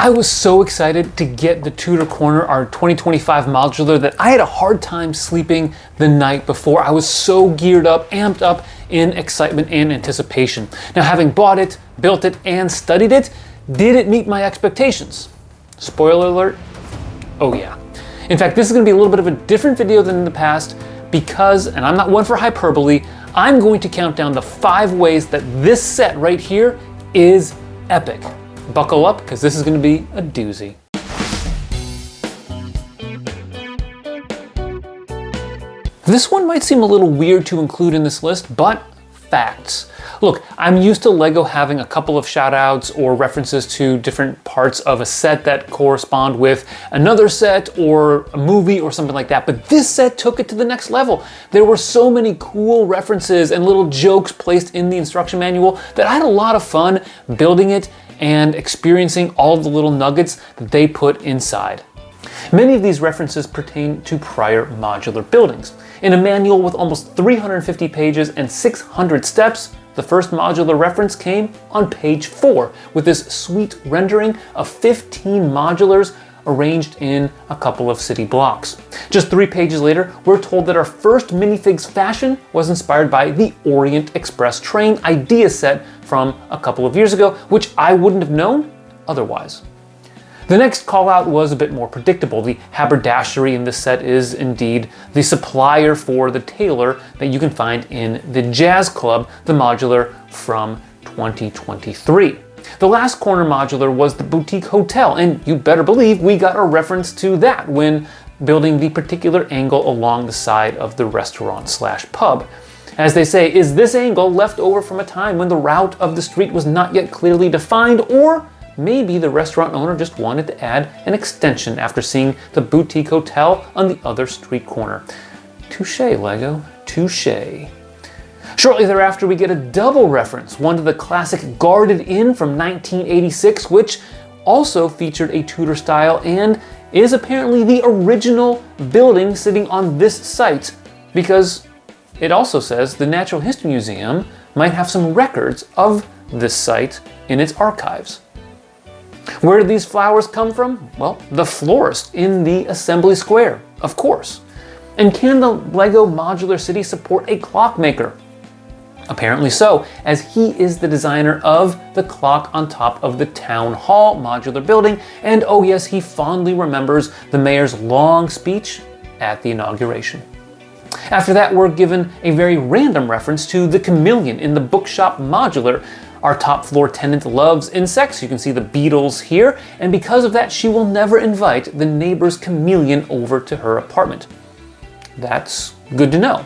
I was so excited to get the Tudor Corner, our 2025 modular, that I had a hard time sleeping the night before. I was so geared up, amped up in excitement and anticipation. Now, having bought it, built it, and studied it, did it meet my expectations? Spoiler alert, oh yeah. In fact, this is gonna be a little bit of a different video than in the past because, and I'm not one for hyperbole, I'm going to count down the 5 ways that this set right here is epic. Buckle up, because this is going to be a doozy. This one might seem a little weird to include in this list, but facts. Look, I'm used to Lego having a couple of shout outs or references to different parts of a set that correspond with another set or a movie or something like that, but this set took it to the next level. There were so many cool references and little jokes placed in the instruction manual that I had a lot of fun building it and experiencing all of the little nuggets that they put inside. Many of these references pertain to prior modular buildings. In a manual with almost 350 pages and 600 steps, the first modular reference came on page 4 with this sweet rendering of 15 modulars arranged in a couple of city blocks. Just 3 pages later, we're told that our first minifigs fashion was inspired by the Orient Express train idea set from a couple of years ago, which I wouldn't have known otherwise. The next call out was a bit more predictable. The haberdashery in this set is indeed the supplier for the tailor that you can find in the Jazz Club, the modular from 2023. The last corner modular was the boutique hotel, and you better believe we got a reference to that when building the particular angle along the side of the restaurant/pub. As they say, is this angle left over from a time when the route of the street was not yet clearly defined, or maybe the restaurant owner just wanted to add an extension after seeing the boutique hotel on the other street corner? Touché, Lego, touché. Shortly thereafter, we get a double reference, one to the classic Guarded Inn from 1986, which also featured a Tudor style and is apparently the original building sitting on this site, because it also says the Natural History Museum might have some records of this site in its archives. Where did these flowers come from? Well, the florist in the Assembly Square, of course. And can the Lego Modular City support a clockmaker? Apparently so, as he is the designer of the clock on top of the Town Hall modular building, and oh yes, he fondly remembers the mayor's long speech at the inauguration. After that, we're given a very random reference to the chameleon in the bookshop modular. Our top floor tenant loves insects, you can see the beetles here, and because of that, she will never invite the neighbor's chameleon over to her apartment. That's good to know.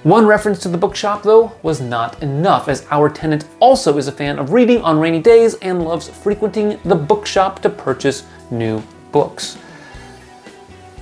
One reference to the bookshop, though, was not enough, as our tenant also is a fan of reading on rainy days and loves frequenting the bookshop to purchase new books.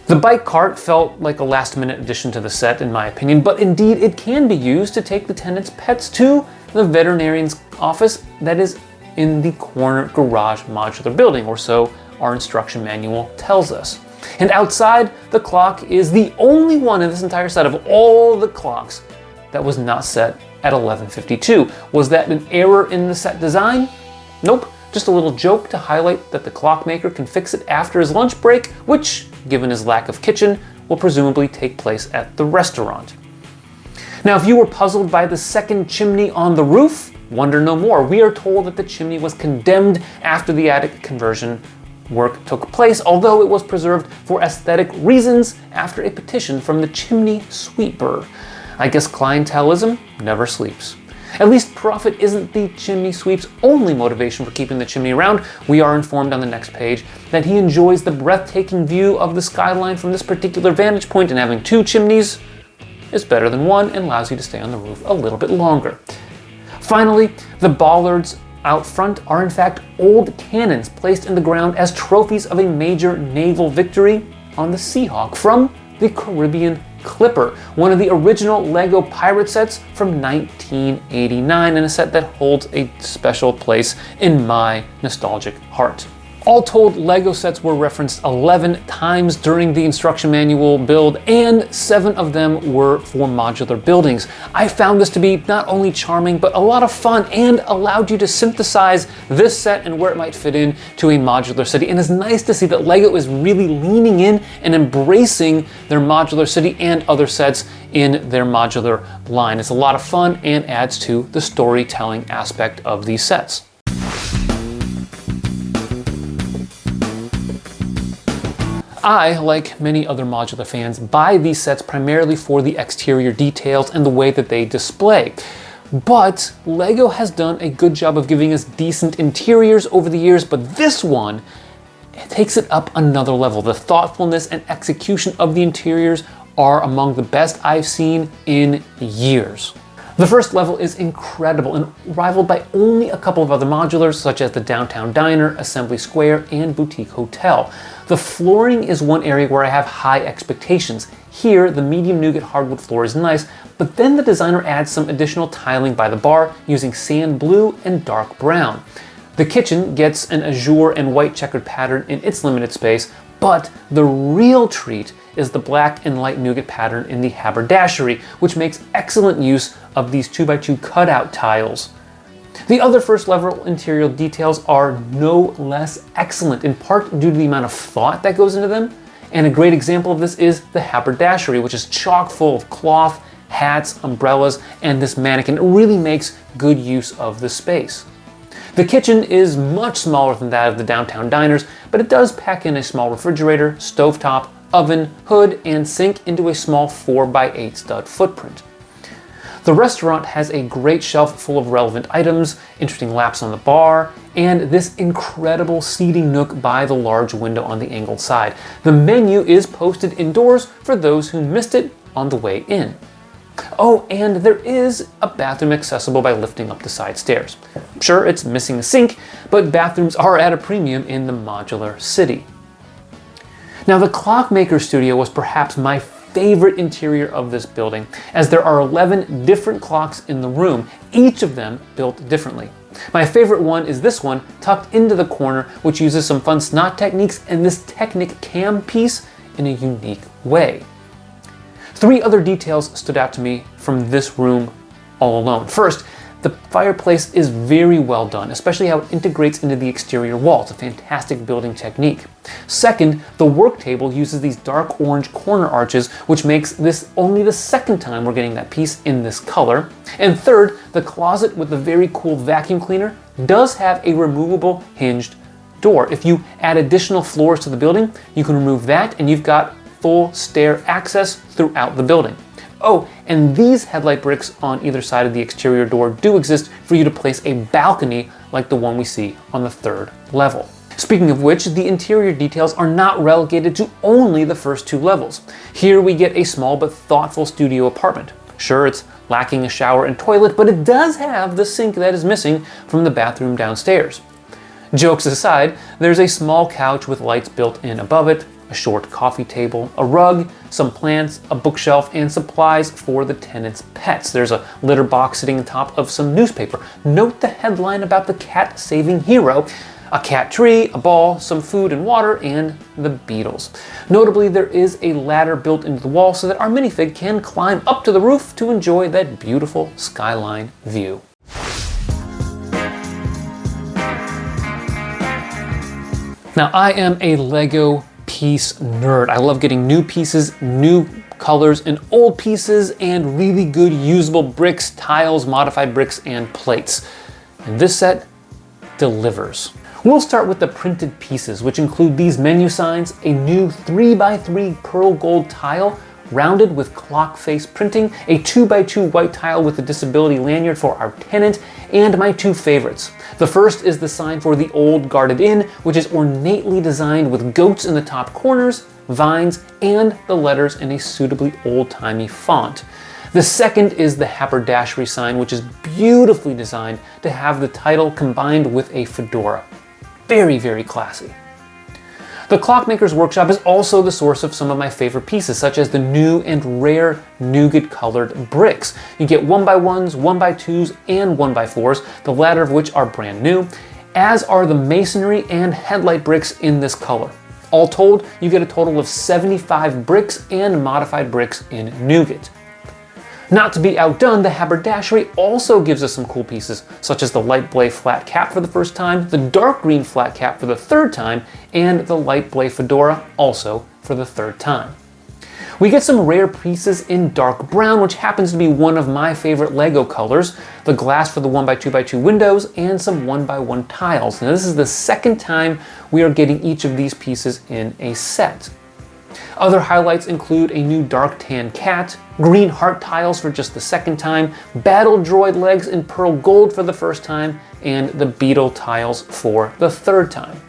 The bike cart felt like a last-minute addition to the set, in my opinion, but indeed it can be used to take the tenant's pets to the veterinarian's office that is in the corner garage modular building, or so our instruction manual tells us. And outside, the clock is the only one in this entire set of all the clocks that was not set at 11:52. Was that an error in the set design? Nope, just a little joke to highlight that the clockmaker can fix it after his lunch break, which, given his lack of kitchen, will presumably take place at the restaurant. Now, if you were puzzled by the second chimney on the roof, wonder no more. We are told that the chimney was condemned after the attic conversion work took place, although it was preserved for aesthetic reasons after a petition from the chimney sweeper. I guess clientelism never sleeps. At least profit isn't the chimney sweep's only motivation for keeping the chimney around. We are informed on the next page that he enjoys the breathtaking view of the skyline from this particular vantage point, and having 2 chimneys is better than 1 and allows you to stay on the roof a little bit longer. Finally, the bollards out front are in fact old cannons placed in the ground as trophies of a major naval victory on the Seahawk from the Caribbean Clipper, one of the original Lego pirate sets from 1989, and a set that holds a special place in my nostalgic heart. All told, Lego sets were referenced 11 times during the instruction manual build, and 7 of them were for modular buildings. I found this to be not only charming, but a lot of fun, and allowed you to synthesize this set and where it might fit in to a modular city. And it's nice to see that Lego is really leaning in and embracing their modular city and other sets in their modular line. It's a lot of fun and adds to the storytelling aspect of these sets. I, like many other modular fans, buy these sets primarily for the exterior details and the way that they display. But Lego has done a good job of giving us decent interiors over the years, but this one, it takes it up another level. The thoughtfulness and execution of the interiors are among the best I've seen in years. The first level is incredible and rivaled by only a couple of other modulars, such as the Downtown Diner, Assembly Square, and Boutique Hotel. The flooring is one area where I have high expectations. Here, the medium nougat hardwood floor is nice, but then the designer adds some additional tiling by the bar using sand blue and dark brown. The kitchen gets an azure and white checkered pattern in its limited space, but the real treat is the black and light nougat pattern in the haberdashery, which makes excellent use of these 2x2 cutout tiles. The other first level interior details are no less excellent, in part due to the amount of thought that goes into them. And a great example of this is the haberdashery, which is chock full of cloth, hats, umbrellas, and this mannequin. It really makes good use of the space. The kitchen is much smaller than that of the Downtown Diners, but it does pack in a small refrigerator, stovetop, oven, hood, and sink into a small 4x8 stud footprint. The restaurant has a great shelf full of relevant items, interesting laps on the bar, and this incredible seating nook by the large window on the angled side. The menu is posted indoors for those who missed it on the way in. Oh, and there is a bathroom accessible by lifting up the side stairs. Sure, it's missing a sink, but bathrooms are at a premium in the modular city. Now, the Clockmaker Studio was perhaps my favorite interior of this building, as there are 11 different clocks in the room, each of them built differently. My favorite one is this one, tucked into the corner, which uses some fun snot techniques and this Technic cam piece in a unique way. 3 other details stood out to me from this room all alone. First, the fireplace is very well done, especially how it integrates into the exterior wall. It's a fantastic building technique. Second, the work table uses these dark orange corner arches, which makes this only the second time we're getting that piece in this color. And third, the closet with the very cool vacuum cleaner does have a removable hinged door. If you add additional floors to the building, you can remove that and you've got full stair access throughout the building. Oh, and these headlight bricks on either side of the exterior door do exist for you to place a balcony like the one we see on the 3rd level. Speaking of which, the interior details are not relegated to only the first 2 levels. Here we get a small but thoughtful studio apartment. Sure, it's lacking a shower and toilet, but it does have the sink that is missing from the bathroom downstairs. Jokes aside, there's a small couch with lights built in above it, a short coffee table, a rug, some plants, a bookshelf, and supplies for the tenants' pets. There's a litter box sitting on top of some newspaper. Note the headline about the cat-saving hero, a cat tree, a ball, some food and water, and the Beatles. Notably, there is a ladder built into the wall so that our minifig can climb up to the roof to enjoy that beautiful skyline view. Now, I am a Lego piece nerd. I love getting new pieces, new colors, and old pieces, and really good usable bricks, tiles, modified bricks, and plates. And this set delivers. We'll start with the printed pieces, which include these menu signs, a new 3x3 pearl gold tile, rounded with clock face printing, a 2x2 white tile with a disability lanyard for our tenant, and my 2 favorites. The first is the sign for the Old Guarded Inn, which is ornately designed with goats in the top corners, vines, and the letters in a suitably old-timey font. The second is the haberdashery sign, which is beautifully designed to have the title combined with a fedora. Very, very classy. The Clockmaker's Workshop is also the source of some of my favorite pieces, such as the new and rare nougat-colored bricks. You get 1x1s, 1x2s, and 1x4s, the latter of which are brand new. as are the masonry and headlight bricks in this color. All told, you get a total of 75 bricks and modified bricks in nougat. Not to be outdone, the haberdashery also gives us some cool pieces, such as the light blay flat cap for the first time, the dark green flat cap for the third time, and the light blay fedora also for the third time. We get some rare pieces in dark brown, which happens to be one of my favorite Lego colors, the glass for the 1x2x2 windows, and some 1x1 tiles. Now this is the second time we are getting each of these pieces in a set. Other highlights include a new dark tan cat, green heart tiles for just the second time, battle droid legs in pearl gold for the first time, and the beetle tiles for the third time.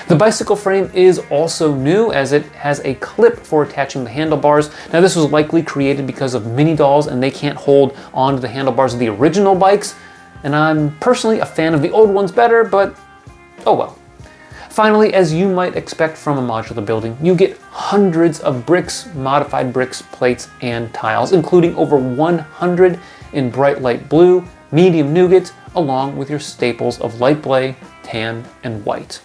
The bicycle frame is also new, as it has a clip for attaching the handlebars. Now this was likely created because of mini dolls and they can't hold onto the handlebars of the original bikes, and I'm personally a fan of the old ones better, but oh well. Finally, as you might expect from a modular building, you get hundreds of bricks, modified bricks, plates, and tiles, including over 100 in bright light blue, medium nougat, along with your staples of light blay, tan, and white.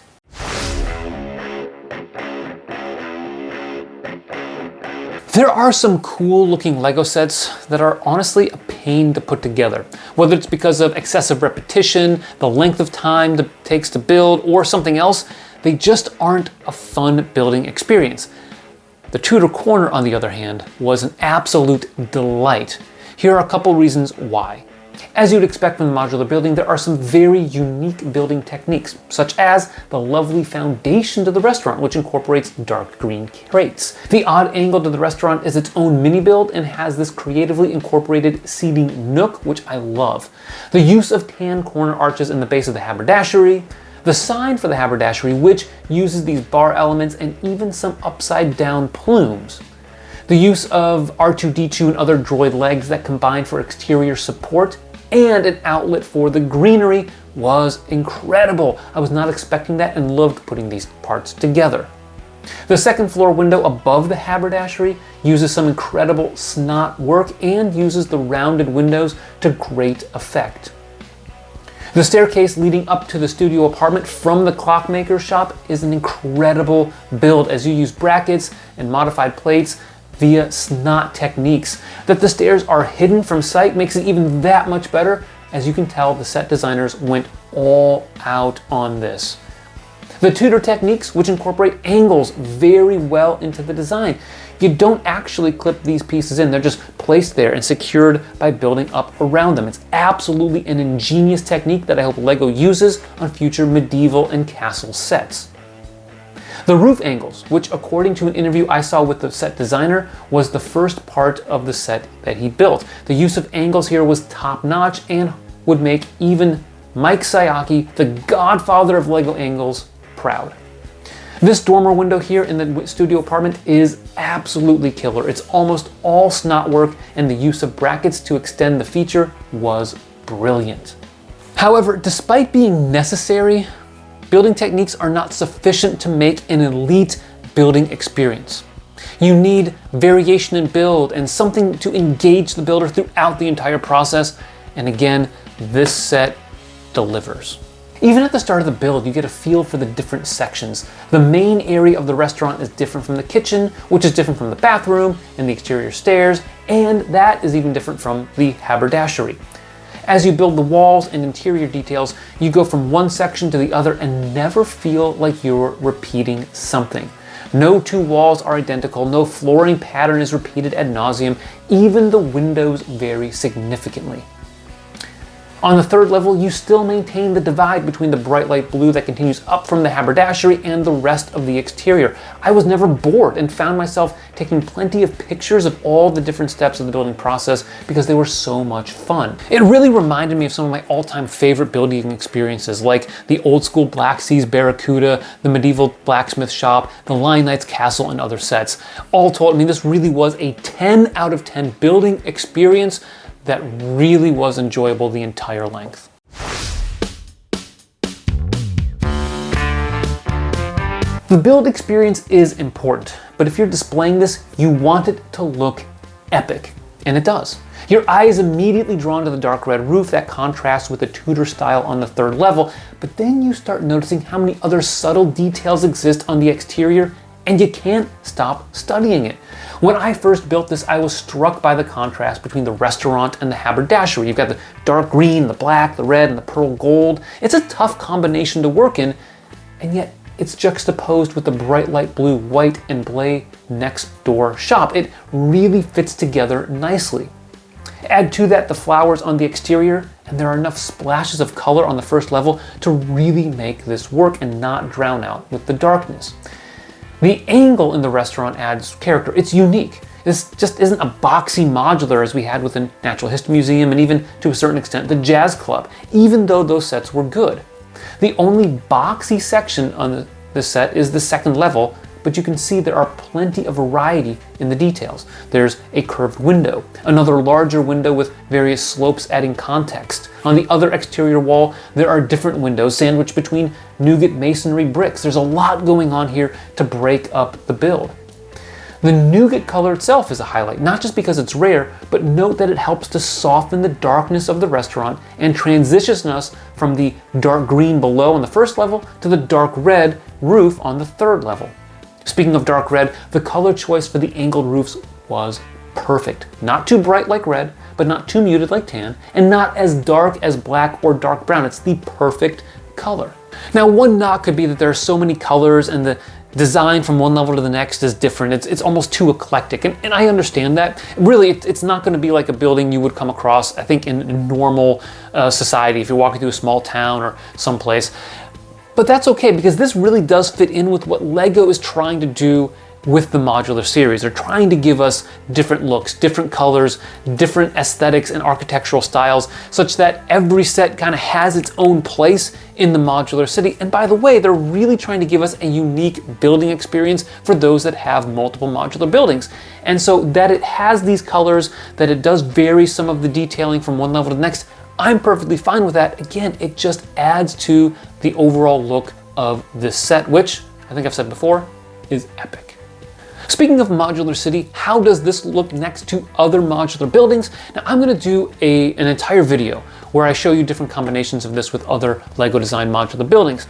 There are some cool looking Lego sets that are honestly a pain to put together. Whether it's because of excessive repetition, the length of time it takes to build, or something else, they just aren't a fun building experience. The Tudor Corner, on the other hand, was an absolute delight. Here are a couple reasons why. As you'd expect from the modular building, there are some very unique building techniques, such as the lovely foundation to the restaurant, which incorporates dark green crates. The odd angle to the restaurant is its own mini build and has this creatively incorporated seating nook, which I love. The use of tan corner arches in the base of the haberdashery, the sign for the haberdashery, which uses these bar elements, and even some upside down plumes. The use of R2-D2 and other droid legs that combine for exterior support, and an outlet for the greenery was incredible. I was not expecting that and loved putting these parts together. The second floor window above the haberdashery uses some incredible snot work and uses the rounded windows to great effect. The staircase leading up to the studio apartment from the clockmaker shop is an incredible build, as you use brackets and modified plates via snot techniques. That the stairs are hidden from sight makes it even that much better. As you can tell, the set designers went all out on this. The Tudor techniques, which incorporate angles very well into the design. You don't actually clip these pieces in, they're just placed there and secured by building up around them. It's absolutely an ingenious technique that I hope Lego uses on future medieval and castle sets. The roof angles, which according to an interview I saw with the set designer, was the first part of the set that he built. The use of angles here was top notch and would make even Mike Sayaki, the godfather of Lego angles, proud. This dormer window here in the studio apartment is absolutely killer. It's almost all snot work, and the use of brackets to extend the feature was brilliant. However, despite being necessary, building techniques are not sufficient to make an elite building experience. You need variation in build and something to engage the builder throughout the entire process, and again, this set delivers. Even at the start of the build, you get a feel for the different sections. The main area of the restaurant is different from the kitchen, which is different from the bathroom and the exterior stairs, and that is even different from the haberdashery. As you build the walls and interior details, you go from one section to the other and never feel like you're repeating something. No two walls are identical, no flooring pattern is repeated ad nauseum, even the windows vary significantly. On the third level, you still maintain the divide between the bright light blue that continues up from the haberdashery and the rest of the exterior. I was never bored and found myself taking plenty of pictures of all the different steps of the building process because they were so much fun. It really reminded me of some of my all-time favorite building experiences, like the old school Black Seas Barracuda, the medieval blacksmith shop, the Lion Knight's castle, and other sets. All told, I mean, this really was a 10 out of 10 building experience that really was enjoyable the entire length. The build experience is important, but if you're displaying this, you want it to look epic. And it does. Your eye is immediately drawn to the dark red roof that contrasts with the Tudor style on the third level, but then you start noticing how many other subtle details exist on the exterior, and you can't stop studying it. When I first built this, I was struck by the contrast between the restaurant and the haberdashery. You've got the dark green, the black, the red, and the pearl gold. It's a tough combination to work in, and yet it's juxtaposed with the bright light blue, white, and blay next door shop. It really fits together nicely. Add to that the flowers on the exterior, and there are enough splashes of color on the first level to really make this work and not drown out with the darkness. The angle in the restaurant adds character. It's unique. This just isn't a boxy modular as we had with the Natural History Museum and even to a certain extent the Jazz Club, even though those sets were good. The only boxy section on the set is the second level, but you can see there are plenty of variety in the details. There's a curved window, another larger window with various slopes adding context. On the other exterior wall, there are different windows sandwiched between nougat masonry bricks. There's a lot going on here to break up the build. The nougat color itself is a highlight, not just because it's rare, but note that it helps to soften the darkness of the restaurant and transitions us from the dark green below on the first level to the dark red roof on the third level. Speaking of dark red, the color choice for the angled roofs was perfect. Not too bright like red, but not too muted like tan, and not as dark as black or dark brown. It's the perfect color. Now, one knock could be that there are so many colors and the design from one level to the next is different. It's almost too eclectic, and I understand that. Really, it's not going to be like a building you would come across, I think, in normal society if you're walking through a small town or someplace. But that's okay, because this really does fit in with what Lego is trying to do with the modular series. They're trying to give us different looks, different colors, different aesthetics and architectural styles, such that every set kind of has its own place in the modular city. And by the way, they're really trying to give us a unique building experience for those that have multiple modular buildings. And so that it has these colors, that it does vary some of the detailing from one level to the next, I'm perfectly fine with that. Again, it just adds to the overall look of this set, which I think I've said before, is epic. Speaking of modular city, how does this look next to other modular buildings? Now, I'm going to do an entire video where I show you different combinations of this with other Lego design modular buildings.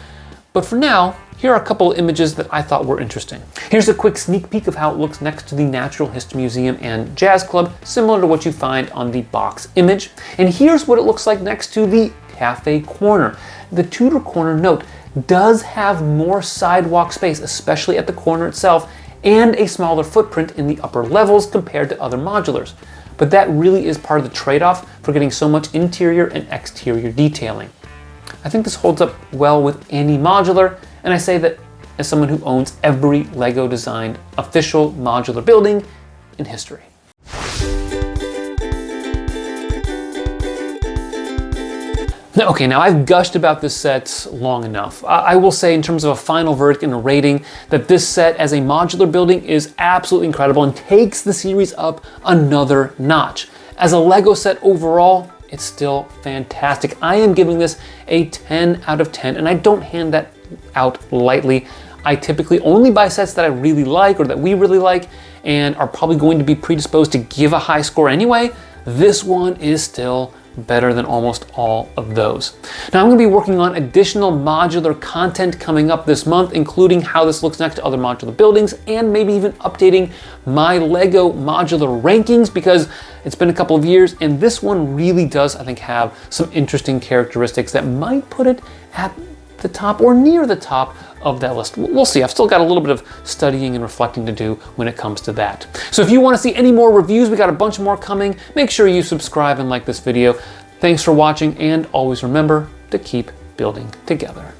But for now, here are a couple of images that I thought were interesting. Here's a quick sneak peek of how it looks next to the Natural History Museum and Jazz Club, similar to what you find on the box image. And here's what it looks like next to the Cafe Corner. The Tudor Corner, note, does have more sidewalk space, especially at the corner itself, and a smaller footprint in the upper levels compared to other modulars. But that really is part of the trade-off for getting so much interior and exterior detailing. I think this holds up well with any modular, and I say that as someone who owns every Lego designed official modular building in history. Okay, now I've gushed about this set long enough. I will say, in terms of a final verdict and a rating, that this set as a modular building is absolutely incredible and takes the series up another notch. As a Lego set overall, it's still fantastic. I am giving this a 10 out of 10, and I don't hand that out lightly. I typically only buy sets that I really like or that we really like and are probably going to be predisposed to give a high score anyway. This one is still better than almost all of those. Now, I'm going to be working on additional modular content coming up this month, including how this looks next to other modular buildings, and maybe even updating my Lego modular rankings, because it's been a couple of years and this one really does, I think, have some interesting characteristics that might put it at the top or near the top of that list. We'll see. I've still got a little bit of studying and reflecting to do when it comes to that. So if you want to see any more reviews, we got a bunch more coming. Make sure you subscribe and like this video. Thanks for watching, and always remember to keep building together.